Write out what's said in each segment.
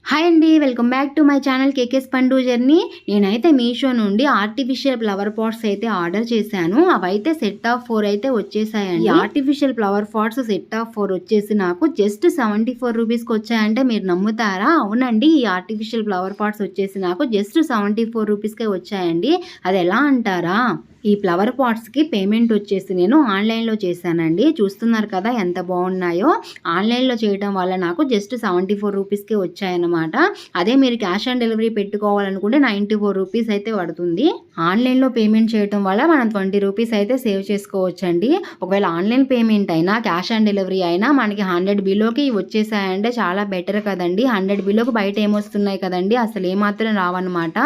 Hi అండి, welcome back to my channel KK's Pandu journey. నేనైతే మీషో నుండి ఆర్టిఫిషియల్ ఫ్లవర్ పాట్స్ అయితే ఆర్డర్ చేశాను. అవైతే సెట్ ఆఫ్ 4 అయితే వచ్చేసాయండి. Artificial flower pots set of 4 వచ్చేసి నాకు జస్ట్ 74 రూపీస్కి వచ్చాయంటే మీరు నమ్ముతారా? అవునండి, ఈ ఆర్టిఫిషియల్ ఫ్లవర్ పాట్స్ వచ్చేసి నాకు జస్ట్ 74 రూపీస్కే వచ్చాయండి. అది ఎలా అంటారా? ఈ ఫ్లవర్ పాట్స్కి పేమెంట్ వచ్చేసి నేను ఆన్లైన్లో చేశానండి. చూస్తున్నారు కదా ఎంత బాగున్నాయో. ఆన్లైన్లో చేయడం వల్ల నాకు జస్ట్ 74 రూపీస్కే వచ్చాయన్నమాట. అదే మీరు క్యాష్ ఆన్ డెలివరీ పెట్టుకోవాలనుకుంటే 94 రూపీస్ అయితే పడుతుంది. ఆన్లైన్లో పేమెంట్ చేయడం వల్ల మనం 20 రూపీస్ అయితే సేవ్ చేసుకోవచ్చండి. ఒకవేళ ఆన్లైన్ పేమెంట్ అయినా క్యాష్ ఆన్ డెలివరీ అయినా మనకి 100 బిలోకి వచ్చేసాయంటే చాలా బెటర్ కదండి. 100 బిలోకి బయట ఏమొస్తున్నాయి కదండి, అసలు ఏమాత్రం రావన్నమాట.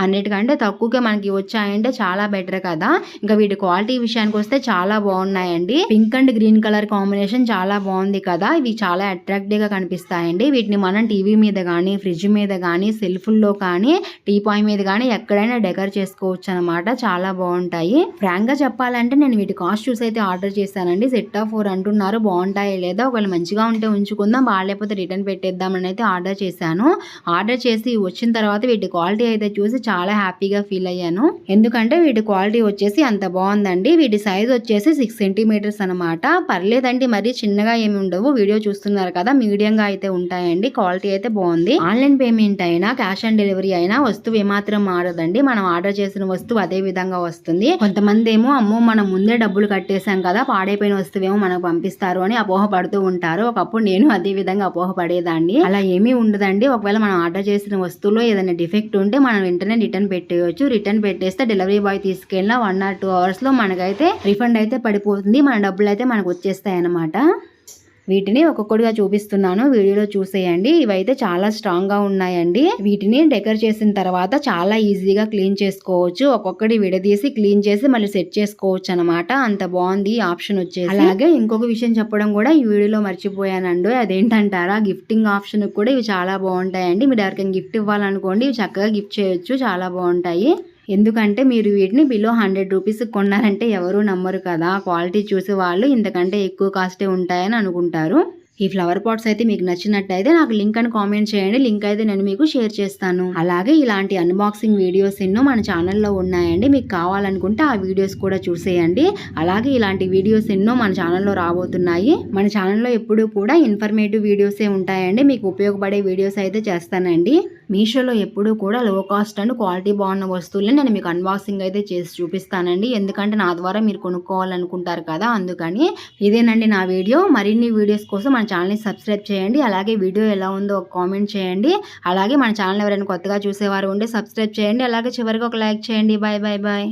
100 కంటే తక్కువగా మనకి వచ్చాయంటే చాలా బెటర్ కదా. ఇంకా వీటి క్వాలిటీ విషయానికి వస్తే చాలా బాగున్నాయండి. Pink and green colour combination చాలా బాగుంది కదా. ఇవి చాలా అట్రాక్టివ్ గా కనిపిస్తాయండి. వీటిని మనం టీవీ మీద కానీ, ఫ్రిడ్జ్ మీద కానీ, సెల్ఫుల్లో కానీ, టీ పాయ్ మీద కానీ ఎక్కడైనా డెకర్ చేసుకోవచ్చు అనమాట. చాలా బాగుంటాయి. ఫ్రాంక్ గా చెప్పాలంటే నేను వీటి కాస్ట్ చూసి అయితే ఆర్డర్ చేశానండి. సెట్ ఆఫ్ 4 అంటున్నారు, బాగుంటాయి లేదా ఒకవేళ మంచిగా ఉంటే ఉంచుకుందాం, బాగాలేకపోతే రిటర్న్ పెట్టేద్దాం అని అయితే ఆర్డర్ చేశాను. ఆర్డర్ చేసి వచ్చిన తర్వాత వీటి క్వాలిటీ అయితే చూసి చాలా హ్యాపీగా ఫీల్ అయ్యాను. ఎందుకంటే వీటి క్వాలిటీ వచ్చేసి అంత బాగుందండి. వీటి సైజ్ వచ్చేసి 6 సెంటీమీటర్స్ అనమాట. పర్లేదండి, మరి చిన్నగా ఏమి ఉండవు. వీడియో చూస్తున్నారు కదా, మీడియంగా అయితే ఉంటాయండి. క్వాలిటీ అయితే బాగుంది. ఆన్లైన్ పేమెంట్ అయినా క్యాష్ ఆన్ డెలివరీ అయినా వస్తువు ఏమాత్రం మారదండి. మనం ఆర్డర్ చేసిన వస్తువు అదే విధంగా వస్తుంది. కొంతమంది ఏమో అమ్మో మనం ముందే డబ్బులు కట్టేశాం కదా, పాడైపోయిన వస్తువేమో మనకు పంపిస్తారు అని అపోహపడుతూ ఉంటారు. ఒకప్పుడు నేను అదే విధంగా అపోహపడేదాన్ని. అలా ఏమీ ఉండదండి. ఒకవేళ మనం ఆర్డర్ చేసిన వస్తువులో ఏదైనా డిఫెక్ట్ ఉంటే మనం వెంటనే రిటర్న్ పెట్టేయచ్చు. రిటర్న్ పెట్టేస్తే డెలివరీ బాయ్ తీసుకెళ్ళిన 1 or 2 hours లో మనకైతే రిఫండ్ అయితే పడిపోతుంది. మన డబ్బులు అయితే మనకు వచ్చేస్తాయి అన్నమాట. వీటిని ఒక్కొక్కటిగా చూపిస్తున్నాను, వీడియోలో చూసేయండి. ఇవైతే చాలా స్ట్రాంగ్ గా ఉన్నాయండి. వీటిని డెకర్ చేసిన తర్వాత చాలా ఈజీగా క్లీన్ చేసుకోవచ్చు. ఒక్కొక్కటి విడదీసి క్లీన్ చేసి మళ్ళీ సెట్ చేసుకోవచ్చు అనమాట. అంత బాగుంది ఆప్షన్ వచ్చేసి. అలాగే ఇంకొక విషయం చెప్పడం కూడా ఈ వీడియోలో మర్చిపోయానండి. అదేంటంటారా, గిఫ్టింగ్ ఆప్షన్ కూడా ఇవి చాలా బాగుంటాయండి. మీరు ఎవరికైనా గిఫ్ట్ ఇవ్వాలనుకోండి, ఇవి చక్కగా గిఫ్ట్ చేయొచ్చు. చాలా బాగుంటాయి. ఎందుకంటే మీరు వీటిని బిలో 100 రూపీస్ కొన్నారంటే ఎవరు నమ్మరు కదా. క్వాలిటీ చూసి వాళ్ళు ఇంతకంటే ఎక్కువ కాస్టే ఉంటాయని అనుకుంటారు. ఈ ఫ్లవర్ పాట్స్ అయితే మీకు నచ్చినట్టయితే నాకు లింక్ అని కామెంట్ చేయండి. లింక్ అయితే నేను మీకు షేర్ చేస్తాను. అలాగే ఇలాంటి అన్బాక్సింగ్ వీడియోస్ ఎన్నో మన ఛానల్లో ఉన్నాయండి. మీకు కావాలనుకుంటే ఆ వీడియోస్ కూడా చూసేయండి. అలాగే ఇలాంటి వీడియోస్ ఎన్నో మన ఛానల్లో రాబోతున్నాయి. మన ఛానల్లో ఎప్పుడూ కూడా ఇన్ఫర్మేటివ్ వీడియోసే ఉంటాయండి. మీకు ఉపయోగపడే వీడియోస్ అయితే చేస్తానండి. మీషోలో ఎప్పుడూ కూడా లో కాస్ట్ అండ్ క్వాలిటీ బాగున్న వస్తువులని నేను మీకు అన్బాక్సింగ్ అయితే చేసి చూపిస్తానండి. ఎందుకంటే నా ద్వారా మీరు కొనుక్కోవాలనుకుంటారు కదా, అందుకని. ఇదేనండి నా వీడియో. మరిన్ని వీడియోస్ కోసం మన ఛానల్ని సబ్స్క్రైబ్ చేయండి. అలాగే వీడియో ఎలా ఉందో ఒక కామెంట్ చేయండి. అలాగే మన ఛానల్ ఎవరైనా కొత్తగా చూసేవారు ఉంటే సబ్స్క్రైబ్ చేయండి. అలాగే చివరిగా ఒక లైక్ చేయండి. Bye bye bye.